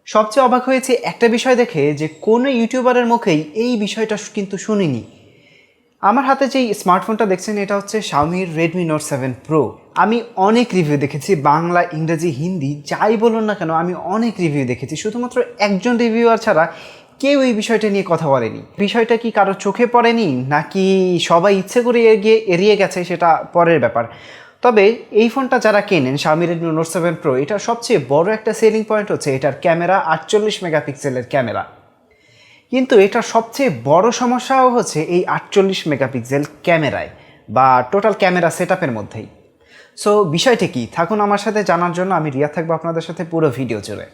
সবচেয়ে অবাক হয়েছে একটা বিষয় দেখে যে কোনো ইউটিউবারের মুখেই এই বিষয়টা কিন্তু শুনিনি। আমার হাতে যেই স্মার্টফোনটা দেখছেন এটা হচ্ছে Xiaomiর Redmi Note 7 Pro। আমি অনেক রিভিউ দেখেছি, বাংলা, ইংরেজি, হিন্দি যাই বলুন না কেন আমি অনেক রিভিউ দেখেছি। শুধুমাত্র একজন রিভিউয়ার ছাড়া কেউ এই বিষয়টা নিয়ে কথা বলেনি। বিষয়টা কি কারো চোখে পড়েনি নাকি সবাই ইচ্ছে করে এড়িয়ে গেছে সেটা পরের ব্যাপার। তবে এই ফোনটা যারা কেনেন Xiaomi Redmi Note 7 Pro, এটার সবচেয়ে বড় একটা সেলিং পয়েন্ট হচ্ছে এটার ক্যামেরা, 48 মেগাপিক্সেলের ক্যামেরা। কিন্তু এটার সবচেয়ে বড় সমস্যাও হচ্ছে এই 48 মেগাপিক্সেল ক্যামেরায় বা টোটাল ক্যামেরা সেটআপের মধ্যেই। সো বিষয়টা কি থাকুন আমার সাথে জানার জন্য, আমি রিয়া থাকবো আপনাদের সাথে পুরো ভিডিও জুড়ে।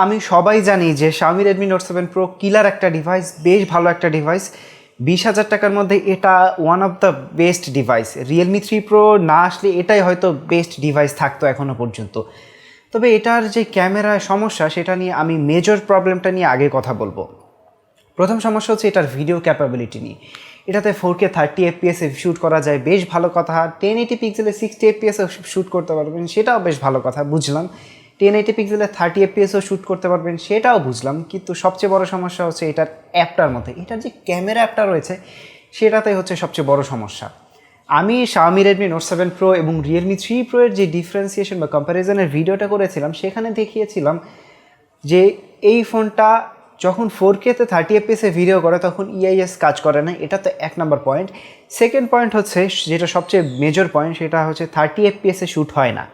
আমি সবাই জানি যে Xiaomi Redmi Note 7 Pro কিলার একটা ডিভাইস, বেশ ভালো একটা ডিভাইস। 20,000 টাকার মধ্যে এটা one of the best device. Realme 3 Pro না আসলে এটাই হয়তো বেস্ট ডিভাইস থাকতো এখনও পর্যন্ত। তবে এটার যে ক্যামেরায় সমস্যা সেটা নিয়ে আমি মেজর প্রবলেমটা নিয়ে আগে কথা বলবো। প্রথম সমস্যা হচ্ছে এটার ভিডিও ক্যাপাবিলিটি নিয়ে। এটাতে 4K 30 FPS শ্যুট করা যায়, বেশ ভালো কথা। 1080 পিক্সেলে 60 FPS শ্যুট করতে পারবেন, সেটাও বেশ ভালো কথা, বুঝলাম। 1080 পিক্সেলে 30 FPSও শ্যুট করতে পারবেন, সেটাও বুঝলাম। কিন্তু সবচেয়ে বড় সমস্যা হচ্ছে এটার অ্যাপটার মধ্যে, এটার যে ক্যামেরা অ্যাপটা রয়েছে সেটাতেই হচ্ছে সবচেয়ে বড় সমস্যা। আমি Xiaomi Redmi Note 7 Pro এবং Realme 3 Pro এর যে ডিফারেন্সিয়েশন বা কম্প্যারিজনের ভিডিওটা করেছিলাম সেখানে দেখিয়েছিলাম যে এই ফোনটা যখন 4K-তে 30 FPS ভিডিও করে তখন EIS কাজ করে না। এটা তো এক নম্বর পয়েন্ট। সেকেন্ড পয়েন্ট হচ্ছে, যেটা সবচেয়ে মেজর পয়েন্ট, সেটা হচ্ছে 30 FPS শ্যুট হয় না।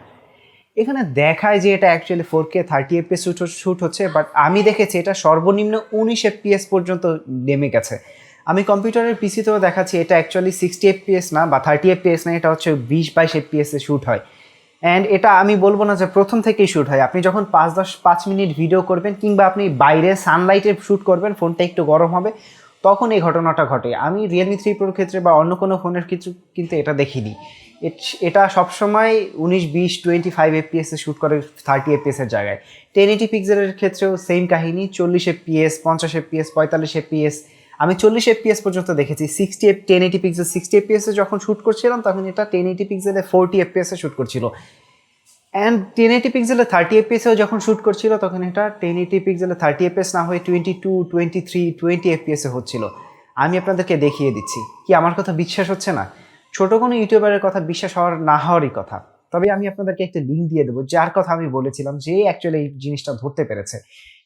এখানে দেখায় যে এটা অ্যাকচুয়ালি 4K 30 FPS শ্যুট হচ্ছে, বাট আমি দেখেছি এটা সর্বনিম্ন 19 FPS পর্যন্ত নেমে গেছে। আমি কম্পিউটারের পিসিতেও দেখাচ্ছি এটা অ্যাকচুয়ালি 60 FPS না বা 30 FPS না, এটা হচ্ছে 20-22 FPS শ্যুট হয়। অ্যান্ড এটা আমি বলবো না যে প্রথম থেকেই শ্যুট হয়। আপনি যখন 5 মিনিট ভিডিও করবেন কিংবা আপনি বাইরে সানলাইটে শ্যুট করবেন, ফোনটা একটু গরম হবে, তখন এই ঘটনাটা ঘটে। আমি Realme 3 Proর ক্ষেত্রে বা অন্য কোনো ফোনের কিছু কিন্তু এটা দেখিনি। এটা সবসময় 19-20-25 FPS শ্যুট করে 30 FPS এর জায়গায়। 1080 পিক্সেলের ক্ষেত্রেও সেম কাহিনী, 40 FPS, 50 FPS, 45 FPS, আমি 40 FPS পর্যন্ত দেখেছি। 1080 পিক্সেল 60 FPS যখন শ্যুট করছিলাম তখন এটা 1080 পিক্সেলে 40 FPS শ্যুট করছিল। অ্যান্ড 1080 পিক্সেলে 30 FPS যখন শ্যুট করছিল তখন এটা 1080 পিক্সেলে 30 FPS না হয়ে 22, 23, 20 FPS হচ্ছিল। আমি আপনাদেরকে দেখিয়ে দিচ্ছি। কি আমার কথা বিশ্বাস হচ্ছে না? ছোট কোনো ইউটিউবারের কথা বিশ্বাস হওয়ার না হওয়ারই কথা। তবে আমি আপনাদেরকে একটা লিঙ্ক দিয়ে দেবো যার কথা আমি বলেছিলাম, যে অ্যাকচুয়ালি এই জিনিসটা ধরতে পেরেছে।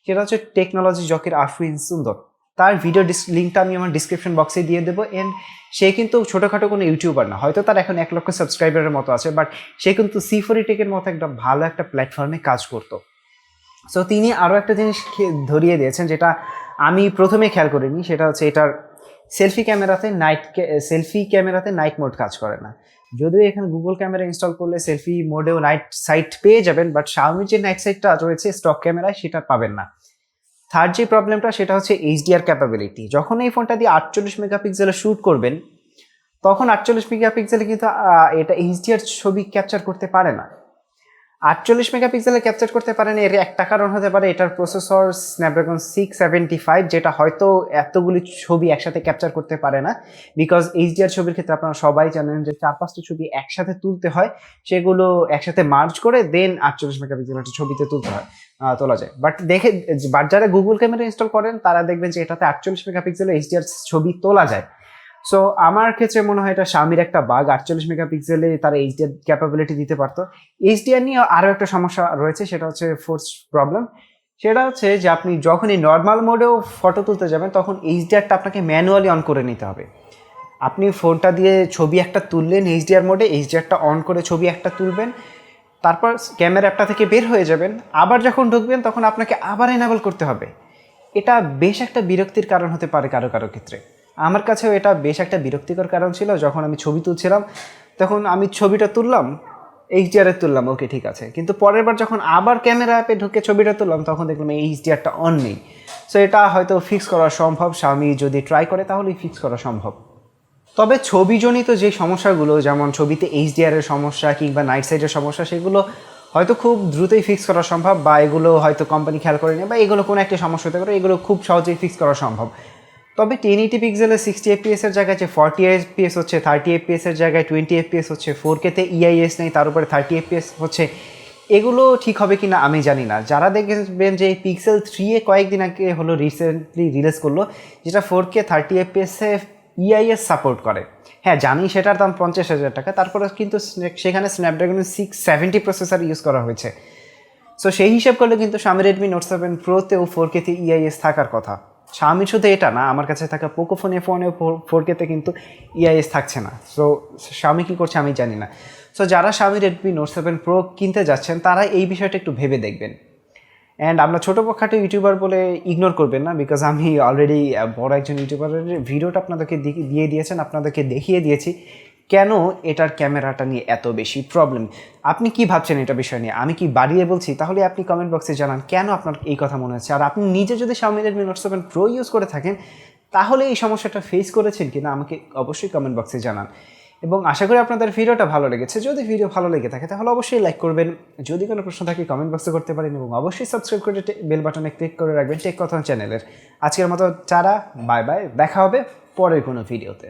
সেটা হচ্ছে টেকনোলজি জকির আফরিন সুন্দর। তার ভিডিও লিঙ্কটা আমি আমার ডিসক্রিপশন বক্সে দিয়ে দেবো। এন্ড সে কিন্তু ছোটোখাটো কোনো ইউটিউবার না, হয়তো তার এখন 1 লক্ষ সাবস্ক্রাইবারের মতো আছে, বাট সে কিন্তু C4E টেকের মতো একটা ভালো একটা প্ল্যাটফর্মে কাজ করতো। সো তিনি আরও একটা জিনিস ধরিয়ে দিয়েছেন যেটা আমি প্রথমে খেয়াল করিনি, সেটা হচ্ছে এটার সেলফি ক্যামেরাতে নাইট মোড কাজ করে না। যদিও এখানে গুগল ক্যামেরা ইনস্টল করলে সেলফি মোডেও নাইট সাইট পেয়ে যাবেন, বাট Xiaomi যে নাইট সাইটটা রয়েছে স্টক ক্যামেরায় সেটা পাবেন না। থার্ড যে প্রবলেমটা সেটা হচ্ছে HDR ক্যাপাবিলিটি। যখন এই ফোনটা দিয়ে 48 মেগাপিক্সেলে শ্যুট করবেন তখন 48 মেগাপিক্সেলে কিন্তু এটা HDR ছবি ক্যাপচার করতে পারে না। 48 মেগাপিক্সেলে ক্যাপচার করতে পারে না, এর একটা কারণ হতে পারে এটার প্রসেসর স্ন্যাপড্রাগন 675, যেটা হয়তো এতগুলি ছবি একসাথে ক্যাপচার করতে পারে না। বিকজ HDR ছবির ক্ষেত্রে আপনারা সবাই জানেন যে 4-5টা ছবি একসাথে তুলতে হয়, সেগুলো একসাথে মার্জ করে দেন 48 মেগাপিক্সেলের একটা ছবিতে তোলা যায়। বাট যারা গুগল ক্যামেরা ইনস্টল করেন তারা দেখবেন যে এটাতে 48 মেগাপিক্সেলে HDR ছবি তোলা যায়। সো আমার ক্ষেত্রে মনে হয় এটা Xiaomiর একটা বাগ, 48 মেগাপিক্সেলে তারা HDR ক্যাপাবিলিটি দিতে পারতো। HDR নিয়ে আরও একটা সমস্যা রয়েছে, সেটা হচ্ছে ফোর্স প্রবলেম। সেটা হচ্ছে যে আপনি যখনই নর্মাল মোডেও ফটো তুলতে যাবেন তখন HDRটা আপনাকে ম্যানুয়ালি অন করে নিতে হবে। আপনি ফোনটা দিয়ে ছবি একটা তুললেন HDR মোডে, HDRটা অন করে ছবি একটা তুলবেন, তারপর ক্যামেরা অ্যাপটা থেকে বের হয়ে যাবেন, আবার যখন ঢুকবেন তখন আপনাকে আবার এনেবল করতে হবে। এটা বেশ একটা বিরক্তির কারণ হতে পারে কারো কারো ক্ষেত্রে। আমার কাছেও এটা বেশ একটা বিরক্তিকর কারণ ছিল। যখন আমি ছবি তুলছিলাম তখন আমি ছবিটা তুললাম, HDR-এ তুললাম, ওকে ঠিক আছে, কিন্তু পরের বার যখন আবার ক্যামেরা অ্যাপে ঢুকে ছবিটা তুললাম তখন দেখলাম এই HDR-টা অন নেই। সো এটা হয়তো ফিক্স করা সম্ভব, Xiaomi যদি ট্রাই করে তাহলেই ফিক্স করা সম্ভব। তবে ছবিজনিত যে সমস্যাগুলো, যেমন ছবিতে HDR-এর সমস্যা কিংবা নাইট সাইডের সমস্যা, সেগুলো হয়তো খুব দ্রুতই ফিক্স করা সম্ভব, বা এগুলো হয়তো কোম্পানি খেয়াল করে নেয়, বা এগুলো কোনো একটা সমস্যা হতে পারে, এগুলো খুব সহজেই ফিক্স করা সম্ভব। তবে 1080 পিক্সেলে 60 FPS এর জায়গায় যে 40 FPS হচ্ছে, 30 FPS এর জায়গায় 20 FPS হচ্ছে, 4K-তে EIS নেই, তার উপরে 30 FPS হচ্ছে, এগুলো ঠিক হবে কি না আমি জানি না। যারা দেখবেন যে পিক্সেল 3 কয়েকদিন আগে হলো রিসেন্টলি রিলিজ করলো, যেটা 4K 30 fps ইআইএস সাপোর্ট করে। হ্যাঁ জানি সেটার দাম 50,000 টাকা, তারপরে কিন্তু সেখানে স্ন্যাপড্রাগন 670 প্রসেসর ইউজ করা হয়েছে। সো সেই হিসাব করলে কিন্তু Xiaomi Redmi Note 7 Pro-তেও 4K তে ইআইএস থাকার কথা। Xiaomi শুধু এটা না, আমার কাছে থাকা পোকোফোন F1-এও 4K তে কিন্তু ইআইএস থাকছে না। সো Xiaomi কী করছে আমি জানি না। সো যারা Xiaomi Redmi Note 7 Pro কিনতে যাচ্ছেন তারা এই বিষয়টা একটু ভেবে দেখবেন। অ্যান্ড আমরা ছোটোখাটো ইউটিউবার বলে ইগনোর করবেন না, বিকজ আমি অলরেডি বড় একজন ইউটিউবারের ভিডিওটা আপনাদেরকে দিয়ে দিয়েছেন, আপনাদেরকে দেখিয়ে দিয়েছি কেন এটার ক্যামেরাটা নিয়ে এত বেশি প্রবলেম। আপনি কি ভাবছেন এটা বিষয় নিয়ে? আমি কি বাড়িয়ে বলছি? তাহলে আপনি কমেন্ট বক্সে জানান কেন আপনার এই কথা মনে হচ্ছে। আর আপনি নিজে যদি Xiaomi Redmi Note 7 Pro use করে থাকেন তাহলে এই সমস্যাটা ফেস করেছেন কিনা আমাকে অবশ্যই কমেন্ট বক্সে জানান। এবং আশা করি আপনাদের ভিডিওটা ভালো লেগেছে। যদি ভিডিও ভালো লেগে থাকে তাহলে অবশ্যই লাইক করবেন, যদি কোনো প্রশ্ন থাকে কমেন্ট বক্সে করতে পারেন, এবং অবশ্যই সাবস্ক্রাইব করে বেল বাটনে ক্লিক করে রাখবেন টেক কথন চ্যানেলের। আজকের মতো টাটা, বাই বাই, দেখা হবে পরের কোনো ভিডিওতে।